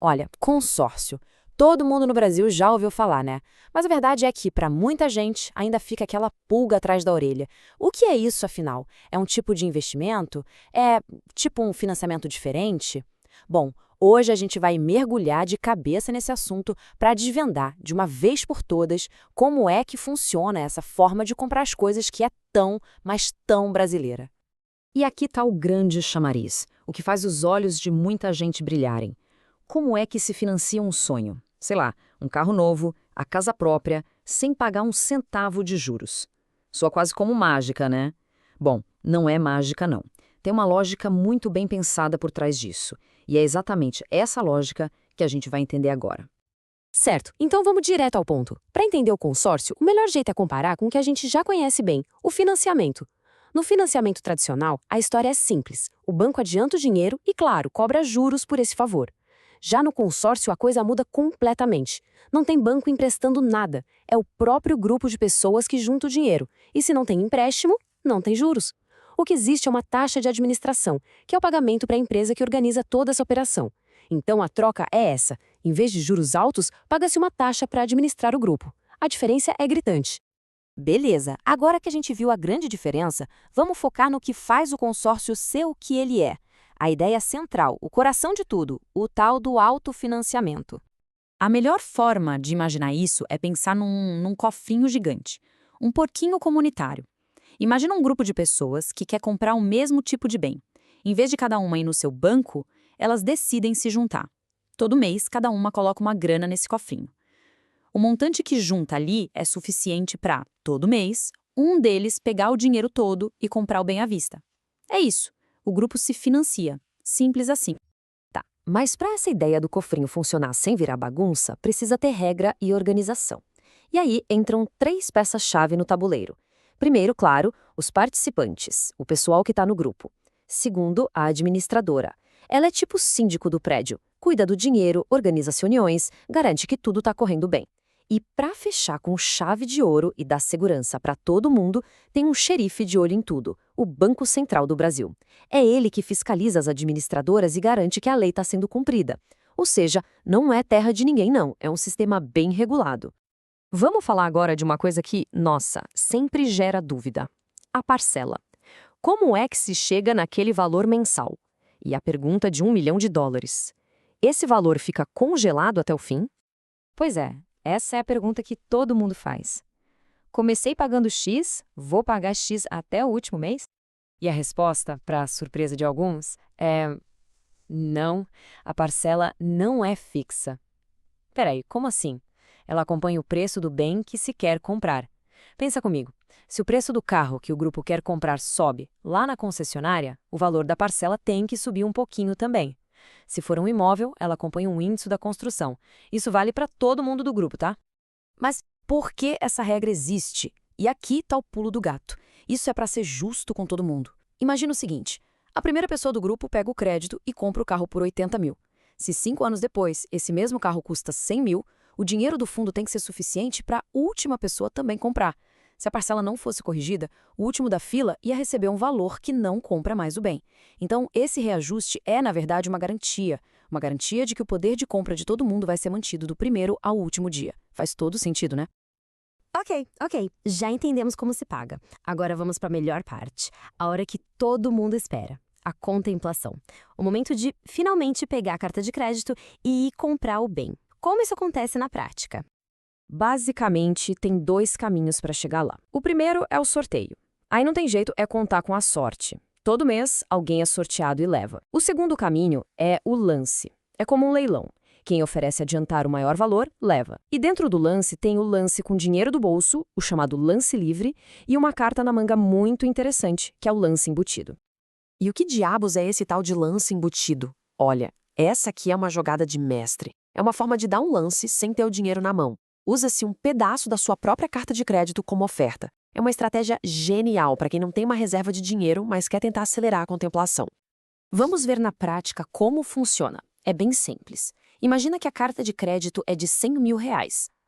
Olha, consórcio. Todo mundo no Brasil já ouviu falar, né? Mas a verdade é que, para muita gente, ainda fica aquela pulga atrás da orelha. O que é isso, afinal? É um tipo de investimento? É tipo um financiamento diferente? Bom, hoje a gente vai mergulhar de cabeça nesse assunto para desvendar, de uma vez por todas, como é que funciona essa forma de comprar as coisas que é tão, mas tão brasileira. E aqui está o grande chamariz, o que faz os olhos de muita gente brilharem. Como é que se financia um sonho? Sei lá, um carro novo, a casa própria, sem pagar um centavo de juros. Soa quase como mágica, né? Bom, não é mágica não. Tem uma lógica muito bem pensada por trás disso. E é exatamente essa lógica que a gente vai entender agora. Certo, então vamos direto ao ponto. Para entender o consórcio, o melhor jeito é comparar com o que a gente já conhece bem, o financiamento. No financiamento tradicional, a história é simples. O banco adianta o dinheiro e, claro, cobra juros por esse favor. Já no consórcio, a coisa muda completamente. Não tem banco emprestando nada. É o próprio grupo de pessoas que junta o dinheiro. E se não tem empréstimo, não tem juros. O que existe é uma taxa de administração, que é o pagamento para a empresa que organiza toda essa operação. Então a troca é essa. Em vez de juros altos, paga-se uma taxa para administrar o grupo. A diferença é gritante. Beleza, agora que a gente viu a grande diferença, vamos focar no que faz o consórcio ser o que ele é. A ideia central, o coração de tudo, o tal do autofinanciamento. A melhor forma de imaginar isso é pensar num cofrinho gigante, um porquinho comunitário. Imagina um grupo de pessoas que quer comprar o mesmo tipo de bem. Em vez de cada uma ir no seu banco, elas decidem se juntar. Todo mês, cada uma coloca uma grana nesse cofrinho. O montante que junta ali é suficiente para, todo mês, um deles pegar o dinheiro todo e comprar o bem à vista. É isso. O grupo se financia. Simples assim. Mas para essa ideia do cofrinho funcionar sem virar bagunça, precisa ter regra e organização. E aí entram três peças-chave no tabuleiro. Primeiro, claro, os participantes, o pessoal que está no grupo. Segundo, a administradora. Ela é tipo o síndico do prédio, cuida do dinheiro, organiza as reuniões, garante que tudo está correndo bem. E para fechar com chave de ouro e dar segurança para todo mundo, tem um xerife de olho em tudo, o Banco Central do Brasil. É ele que fiscaliza as administradoras e garante que a lei está sendo cumprida. Ou seja, não é terra de ninguém não, é um sistema bem regulado. Vamos falar agora de uma coisa que, nossa, sempre gera dúvida. A parcela. Como é que se chega naquele valor mensal? E a pergunta de US$ 1 milhão. Esse valor fica congelado até o fim? Pois é, essa é a pergunta que todo mundo faz. Comecei pagando X, vou pagar X até o último mês? E a resposta, para surpresa de alguns, é não, a parcela não é fixa. Peraí, como assim? Ela acompanha o preço do bem que se quer comprar. Pensa comigo, se o preço do carro que o grupo quer comprar sobe lá na concessionária, o valor da parcela tem que subir um pouquinho também. Se for um imóvel, ela acompanha um índice da construção. Isso vale para todo mundo do grupo, tá? Mas por que essa regra existe? E aqui está o pulo do gato. Isso é para ser justo com todo mundo. Imagina o seguinte, a primeira pessoa do grupo pega o crédito e compra o carro por 80 mil. Se 5 anos depois, esse mesmo carro custa 100 mil, o dinheiro do fundo tem que ser suficiente para a última pessoa também comprar. Se a parcela não fosse corrigida, o último da fila ia receber um valor que não compra mais o bem. Então, esse reajuste é, na verdade, uma garantia de que o poder de compra de todo mundo vai ser mantido do primeiro ao último dia. Faz todo sentido, né? Ok. Já entendemos como se paga. Agora vamos para a melhor parte. A hora que todo mundo espera. A contemplação. O momento de finalmente pegar a carta de crédito e ir comprar o bem. Como isso acontece na prática? Basicamente, tem dois caminhos para chegar lá. O primeiro é o sorteio. Aí não tem jeito, é contar com a sorte. Todo mês, alguém é sorteado e leva. O segundo caminho é o lance. É como um leilão. Quem oferece adiantar o maior valor, leva. E dentro do lance tem o lance com dinheiro do bolso, o chamado lance livre, e uma carta na manga muito interessante, que é o lance embutido. E o que diabos é esse tal de lance embutido? Olha, essa aqui é uma jogada de mestre. É uma forma de dar um lance sem ter o dinheiro na mão. Usa-se um pedaço da sua própria carta de crédito como oferta. É uma estratégia genial para quem não tem uma reserva de dinheiro, mas quer tentar acelerar a contemplação. Vamos ver na prática como funciona. É bem simples. Imagina que a carta de crédito é de R$ 100 mil.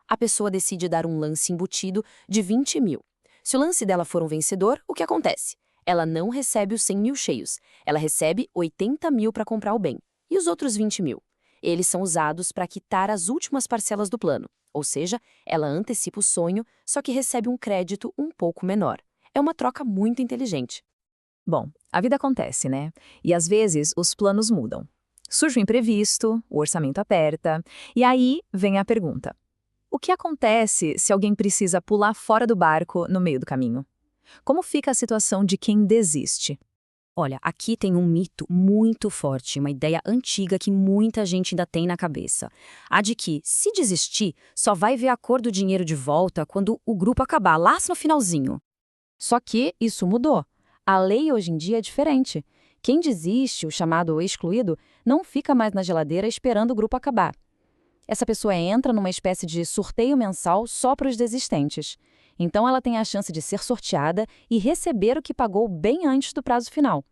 A pessoa decide dar um lance embutido de 20 mil. Se o lance dela for um vencedor, o que acontece? Ela não recebe os 100 mil cheios. Ela recebe 80 mil para comprar o bem. E os outros 20 mil? Eles são usados para quitar as últimas parcelas do plano, ou seja, ela antecipa o sonho, só que recebe um crédito um pouco menor. É uma troca muito inteligente. Bom, a vida acontece, né? E às vezes os planos mudam. Surge um imprevisto, o orçamento aperta, e aí vem a pergunta: o que acontece se alguém precisa pular fora do barco no meio do caminho? Como fica a situação de quem desiste? Olha, aqui tem um mito muito forte, uma ideia antiga que muita gente ainda tem na cabeça. A de que, se desistir, só vai ver a cor do dinheiro de volta quando o grupo acabar, lá no finalzinho. Só que isso mudou. A lei hoje em dia é diferente. Quem desiste, o chamado excluído, não fica mais na geladeira esperando o grupo acabar. Essa pessoa entra numa espécie de sorteio mensal só para os desistentes. Então ela tem a chance de ser sorteada e receber o que pagou bem antes do prazo final.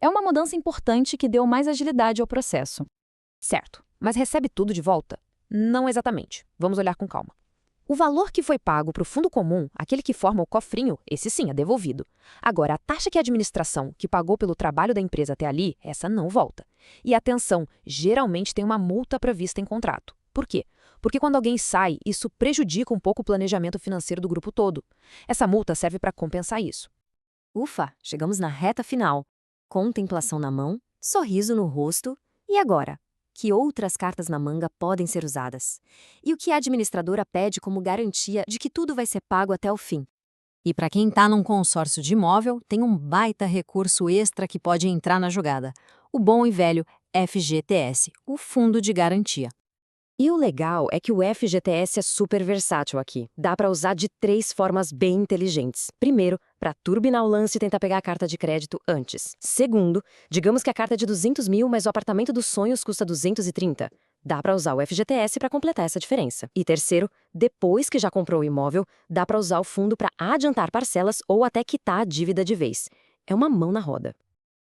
É uma mudança importante que deu mais agilidade ao processo. Certo, mas recebe tudo de volta? Não exatamente. Vamos olhar com calma. O valor que foi pago para o fundo comum, aquele que forma o cofrinho, esse sim é devolvido. Agora, a taxa que a administração, que pagou pelo trabalho da empresa até ali, essa não volta. E atenção, geralmente tem uma multa prevista em contrato. Por quê? Porque quando alguém sai, isso prejudica um pouco o planejamento financeiro do grupo todo. Essa multa serve para compensar isso. Ufa, chegamos na reta final. Contemplação na mão, sorriso no rosto. E agora? Que outras cartas na manga podem ser usadas? E o que a administradora pede como garantia de que tudo vai ser pago até o fim? E para quem está num consórcio de imóvel, tem um baita recurso extra que pode entrar na jogada: o bom e velho FGTS, o Fundo de Garantia. E o legal é que o FGTS é super versátil aqui. Dá para usar de 3 formas bem inteligentes. Primeiro, para turbinar o lance e tentar pegar a carta de crédito antes. Segundo, digamos que a carta é de 200 mil, mas o apartamento dos sonhos custa 230. Dá para usar o FGTS para completar essa diferença. E terceiro, depois que já comprou o imóvel, dá para usar o fundo para adiantar parcelas ou até quitar a dívida de vez. É uma mão na roda.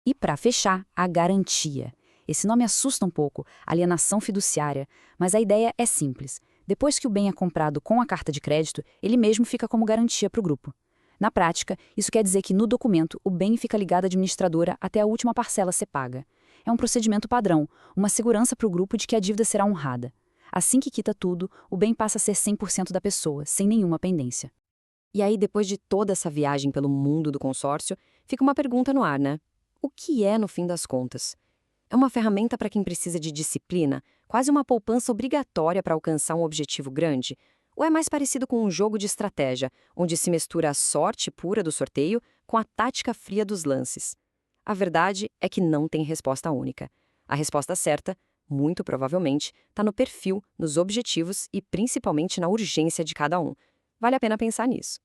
E para fechar, a garantia. Esse nome assusta um pouco, alienação fiduciária, mas a ideia é simples. Depois que o bem é comprado com a carta de crédito, ele mesmo fica como garantia para o grupo. Na prática, isso quer dizer que no documento o bem fica ligado à administradora até a última parcela ser paga. É um procedimento padrão, uma segurança para o grupo de que a dívida será honrada. Assim que quita tudo, o bem passa a ser 100% da pessoa, sem nenhuma pendência. E aí, depois de toda essa viagem pelo mundo do consórcio, fica uma pergunta no ar, né? O que é, no fim das contas? É uma ferramenta para quem precisa de disciplina, quase uma poupança obrigatória para alcançar um objetivo grande? Ou é mais parecido com um jogo de estratégia, onde se mistura a sorte pura do sorteio com a tática fria dos lances? A verdade é que não tem resposta única. A resposta certa, muito provavelmente, está no perfil, nos objetivos e principalmente na urgência de cada um. Vale a pena pensar nisso.